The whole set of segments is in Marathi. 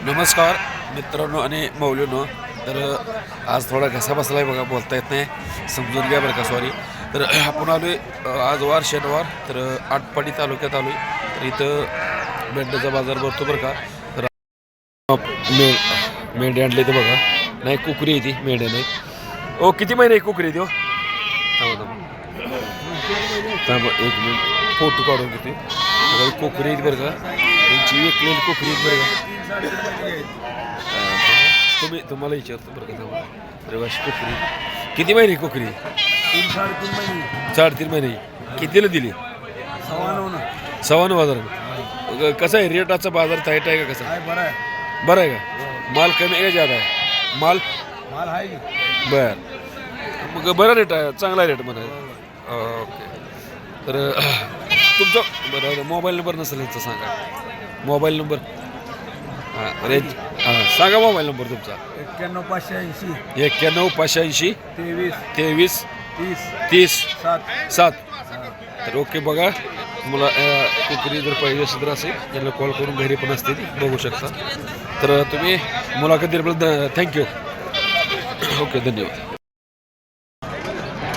नमस्कार मित्रांनो आणि मौल्यांनो. तर आज थोडा घसा बसला आहे बघा, बोलता येत नाही, समजून घ्या बरं का, सॉरी. तर आपण आलो आहे आज वार शनिवार, तर आटपाडी तालुक्यात आलो आहे. तर इथं मेंढ्याचा बाजार भरतो बरं का. तर मेंढे आणले ते बघा, नाही कुकरी आहे ती, मेंढ्या नाही. ओ किती महिने कुकरी ती? हो थांबा एक मिनिट, फोटो काढून घेते. कोकरी आहेत बरं का, त्यांची विकलेली कोकरी आहेत बरं का. तुम्हाला विचारतो बरं का. रेवाशी कोकरी किती महिने कोकरी? 3-3 महिने. कितीला दिली? 9,500. कसं आहे रेटाचा बाजार टाईट आहे का? कसा बरं आहे का? माल कमी आहे का ज्यादा आहे? माल आहे बर. मग बरा रेट आहे, चांगला रेट म्हणा. ओके. तर तुमचा बरं मोबाईल नंबर नसेल यांचा सांगा. मोबाईल नंबर हां रेंज सांगा. मोबाईल नंबर तुमचा 91 580 23 30 7. तर ओके बघा, तुम्हाला कुकरी जर पाहिजे असेल तर असेल त्यांना कॉल करून घरी पण असते ती बघू शकता. तर तुम्ही मुलाखत दिल्याबद्दल थँक्यू. ओके धन्यवाद.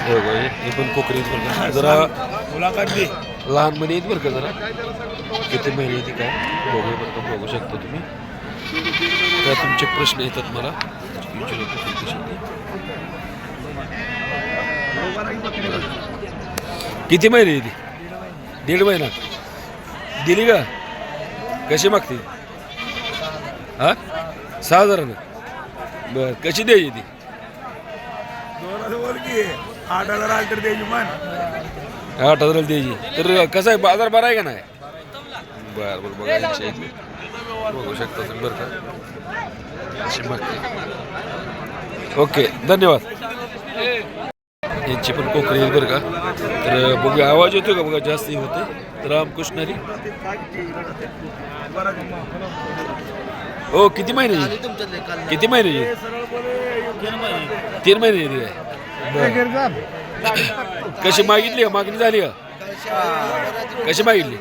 हे पण कोकरी जरा मुलाखत दे, लहान महिने आहेत बरं का, जरा किती महिने येते काय बघू बरं का, बघू शकता तुम्ही. काय तुमचे प्रश्न येतात मला किती महिने येते? 1.5 महिना दिली का? कशी मागते? हा 6,000. बर कशी द्यायची ती? 8,000 आली तर द्यायची. 8,000 द्यायची. तर कसं आहे बाजार बरा आहे का नाही? बरं बरं बघा, बघू शकता तुम्ही बरं का अशी मागते. ओके धन्यवाद. यांची पण कोकरी आहे बरं का. तर बघूया आवाज येतो का बघा, जास्त होते. तर रामकृष्णारी हो किती महिने? किती महिने? 3 महिने येते काय? कशी मागितली का? मागणी झाली का? कशी मागितली?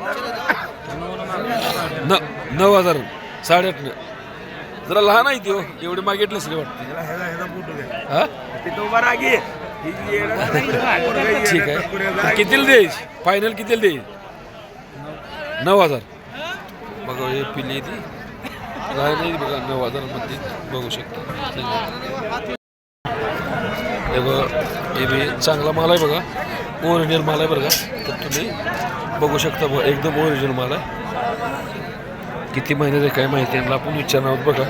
9,000 8,500. जरा लहान आहे ती हो, एवढी मागितलं सगळं वाटतं. हा ठीक आहे. कितीला द्यायची फायनल? कितीला द्यायची? 9,000. बघा हे पिली ती काय नाही बघा, 9,000 मध्ये बघू शकता. हे बघा, हे बी चांगला माल आहे बघा, ओरिजिनल माल आहे बरं का. तर तुम्ही बघू शकता बघा, एकदम ओरिजिनल माल आहे. किती महिन्याचं काय माहिती आहे आपण विचारणार आहोत बघा.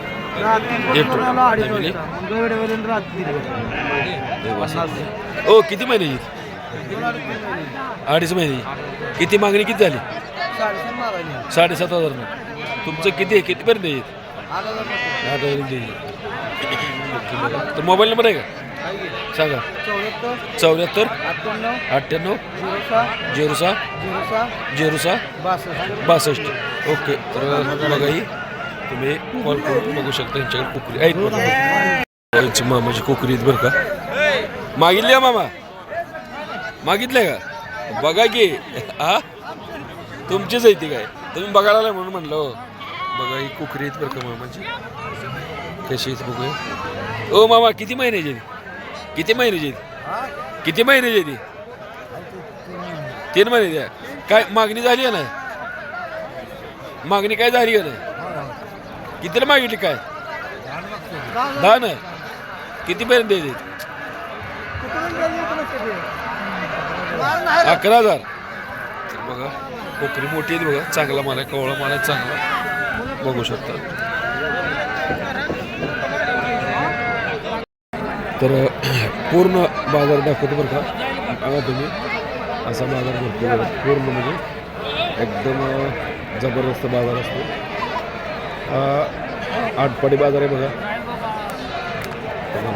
ओ किती महिन्याची? 2.5 महिने. किती मागणी किती झाली? 7,500. तुमचं किती आहे? कितीपर्यंत येईल? 8,000 द्यायची. तर मोबाईल नंबर आहे का? सांगा. 74 98 06 06 62. ओके. तर बघा ही तुम्ही कॉल करून बघू शकता. यांच्याकडे कुकरी आहेत. यांची मामाची कुकरी आहेत बरं का. मागितली का मामा? मागितले का? बघा की हा तुमचीच आहे ती काय, तुम्ही बघायला आलाय म्हणून म्हणलं हो. बघा ही कुकरी आहेत बरं का मामाची, कशी आहेत बघूया. ओ मामा किती महिन्याची? किती महिन्याची? किती महिन्याची ती? 3 महिने द्या. काय मागणी झाली का नाही? मागणी काय झाली का नाही? कितीला मागितली काय? 10 नाही. किती पर्यंत द्यायची? 11,000. बघा कोकरी मोठी आहेत बघा, चांगला माल आहे, कवळा माल आहे चांगला, बघू शकता. तर पूर्ण बाजार दाखवतो बरं का. बघा तुम्ही असा बाजार भरतो पूर्ण, म्हणजे एकदम जबरदस्त बाजार असतो. आटपाडी बाजार आहे बघा.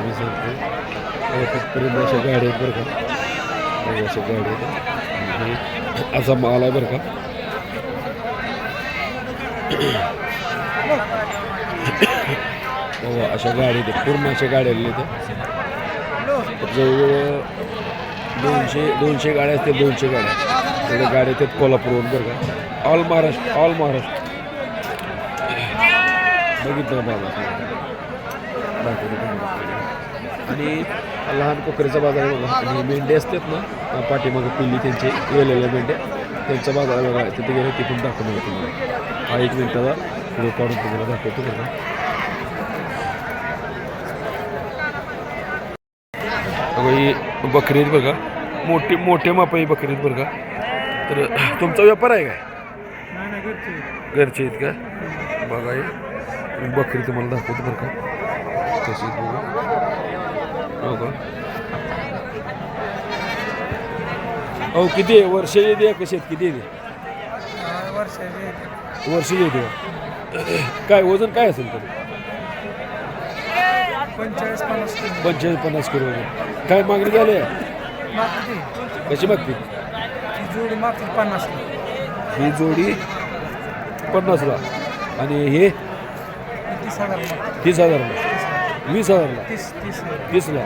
मी सांगतो तिथपर्यंत अशा गाड्या आहेत बरं का. अशा गाड्या आहेत, असा माल आहे बरं का. अशा गाड्या आहेत, पूर्ण अशा गाड्या आलेल्या आहेत. जवळजवळ 200 गाड्या असतील. 200 गाड्या सगळ्या गाड्या आहेत कोल्हापूरवरून बरं का. ऑल महाराष्ट्र बघितलं बाजार आणि लहान कोकरेचा बाजार आहे बघा. आणि मेंढे असतात ना पाठीमागं पिल्ली त्यांची वेलेल्या मेंढ्या त्यांचा बाजार बघा. तिथे गेले तिथून दाखवून तुम्हाला. हा 1 मिनिटाचा व्हिडिओ काढून तुम्हाला दाखवतो बघा. ही बकरी आहेत बघा. मोठे मापाई बकरी आहेत बरं का. तर तुमचा व्यापार आहे काय? घरचे आहेत का? बघा हे बकरी तुम्हाला दाखवतो बरं का कशी बघा. अहो किती आहे वर्षाची द्या कशी आहेत किती आहे वर्षाची द्या काय वजन काय असेल तरी 45-50 किलो वजन. काय मागणी झाली कशी मागते? ही जोडी 50ला आणि हे 30,000ला 20,000ला 30ला.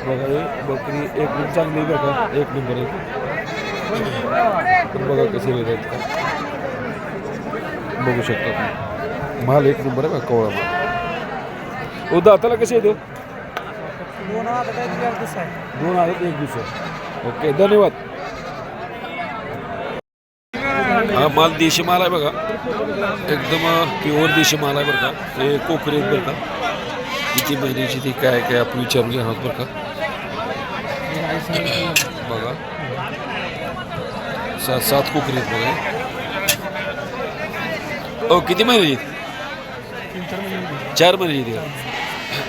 बघा हे बकरी एक नंबर चांगली बघा. 1 नंबर आहे. बघा कसे रेट आहेत का बघू शकता. माल 1 नंबर आहे बघा. कवळा माल. दाताला कसे येतो? 2 आहेत 1 दिवस. ओके धन्यवाद. हा माल देशी माल आहे बघा. एकदम प्युअर देशी माल आहे बरं का. हे कोकरे आहेत बरं का. किती महिन्याची ती काय काय आपण विचारून घेणार बरं का. बघा 7 कोकरे आहेत बघा. हो किती महिन्याची? 4 महिन्याची.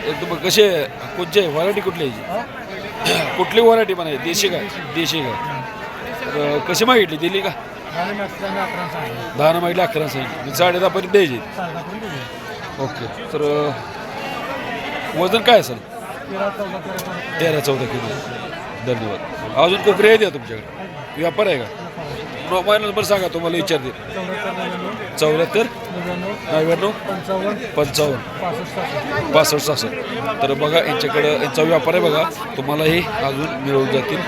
एकदम कसे कोणचे व्हरायटी कुठली यायची? कुठली व्हरायटी म्हणायची? देशी काय? देशी काय कशी मागितली? दिली का? 10 मागितली 11 सांगितली. 10.5 पर्यंत द्यायची. ओके तर वजन काय असेल? 13-14 किलो. धन्यवाद. अजून कोकरे आहेत का तुमच्याकडे? व्यापार आहे का? मोबाईल नंबर सांगा तुम्हाला विचारते. 74 99 55 65 तर बघा यांच्याकडं यांचा व्यापार आहे बघा. तुम्हाला हे अजून मिळवून जातील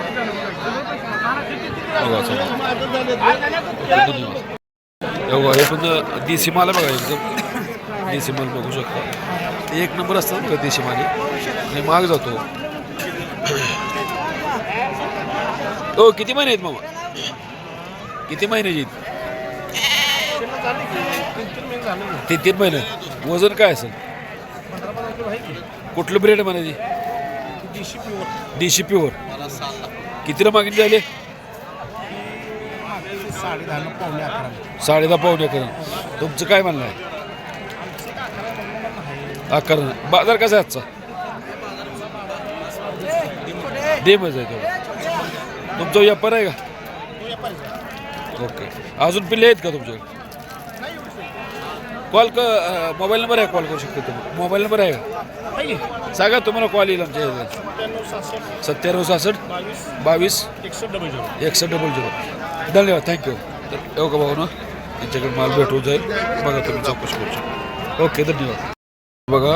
बघा. धन्यवाद. हे पण देशी माल आहे बघा. एकदम देशी माल बघू शकता. 1 नंबर असतात बघा देशी माल आणि महाग जातो. हो किती महिने आहेत मामा? किती महिन्याची? 3 महिने. वजन काय असेल? कुठलं ब्रेड म्हणायची? देशी प्युअर. कितीला मागणी झाली? 10.5 पावणे करून. तुमचं काय म्हणणं आहे? 11. बाजार कसा आहे आजचा? डेमच आहे तो. तुमचा व्यापार आहे का? ओके. अजून पिल्ले आहेत का तुमच्याकडे? कॉल मोबाईल नंबर आहे. कॉल करू शकतो तुम्ही. मोबाईल नंबर आहे का? सांगा तुम्हाला कॉल येईल आमच्या 97 66 22 6100. धन्यवाद. थँक्यू. तर येऊ का भाऊ ना यांच्याकडे माल भेटून जाईल बघा. तुम्ही चौकशी करू शकता. ओके धन्यवाद. बघा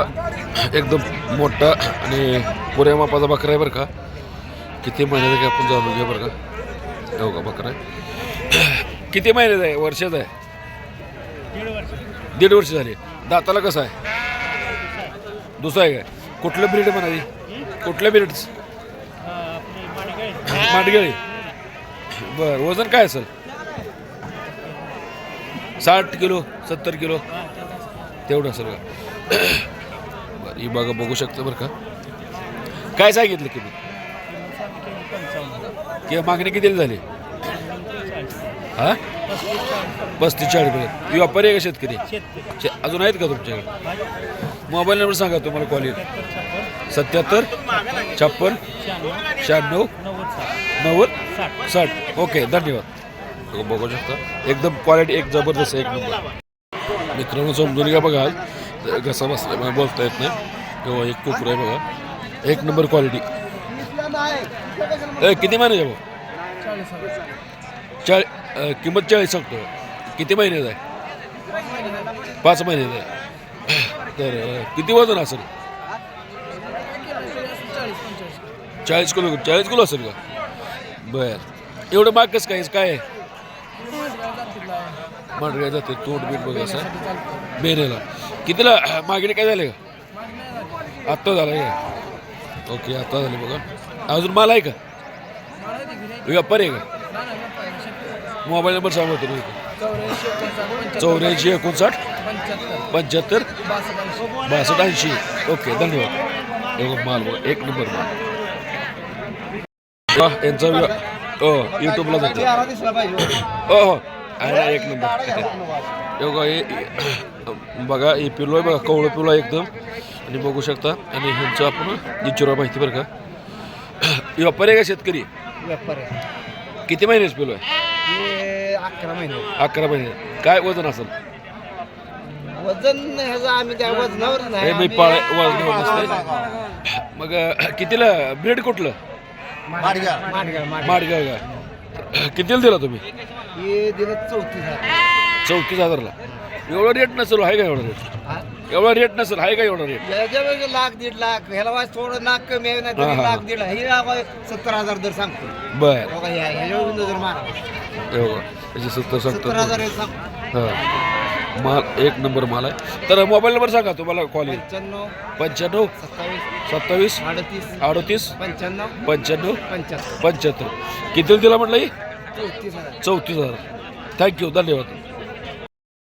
एकदम मोठा आणि पुऱ्या मापाचा बकरा आहे बरं का. किती महिन्याचा काय आपण जाणून घ्या बरं का. येऊ का बकरा आहे. किती महिन्याचा आहे? वर्षाचा आहे? 1.5 वर्ष झाले. दाताला कसं आहे? दुसरा आहे काय? कुठलं ब्रीड म्हणाली? कुठल्या ब्रीडच? माडगेळी. बरं वजन काय असेल? 60 किलो 70 किलो तेवढं असेल का? बरं ही बघा बघू शकता बरं का. काय सांगितलं किंमत? किंवा मागणी किती झाली? हा 35-40 पर्यंत. व्यापारी आहे का शेतकरी? अजून आहेत का तुमच्याकडे? मोबाईल नंबर सांगा तुम्हाला कॉल येईल. 77 56 96 90 60. ओके धन्यवाद. बघू शकता एकदम क्वालिटी एक जबरदस्त 1 नंबर. मित्रांनो समजून घ्या बघा. कसा बसला बोलता येत नाही तेव्हा. एक कुकुर आहे बघा. 1 नंबर क्वालिटी. किती महिन्याचा भाऊ? किंमत 40 सांगतो. किती महिन्याचा आहे? 5 महिन्याचा आहे. तर किती वजन असेल? 40 किलो. 40 किलो असेल का? बर एवढं माग कसं काय? काय मांडऱ्या जाते तोंड बीट बघा असं बेनेला. कितीला मागणी काय झाले का आत्ता झालं का ओके आत्ता झाले बघा अजून माल आहे का व्यापारी आहे का मोबाईल नंबर सांगा तुम्ही 84 59 75 62 80 ओके धन्यवाद माल बघा एक नंबर माल यांचा हो यूट्यूबला जातो हो हो आहे ना एक नंबर बघा हे पिलो आहे बघा कवळं पिलो आहे एकदम आणि बघू शकता आणि ह्यांचं आपण विचारूया माहिती बरं का व्यापारी आहे का शेतकरी किती महिन्याच पिलो आहे 11 महिने काय वजन असेल वजन ह्याचं आम्ही त्या वजनावर हे मी वजनावर नसते मग कितीला ब्रेड कुठलं माडगाव का कितीला दिला तुम्ही दिलं 34,000ला एवढा रेट नसेल आहे का एवढा रेट नसेल आहे का एवढा रेट लाख 1.5 लाख ह्याला वाज थोडं नाक कमी आहे ना तरी लाख 1.5 हे 70,000 दर सांगतो बर ह्याच्यावर जर मारा एवढं त्याचे 70,000 सांगतो हां माल एक नंबर माल आहे तर मोबाईल नंबर सांगा तुम्हाला कॉल येईल 95 27 38 95 75 किती दिला म्हटलं 34,000 थँक्यू धन्यवाद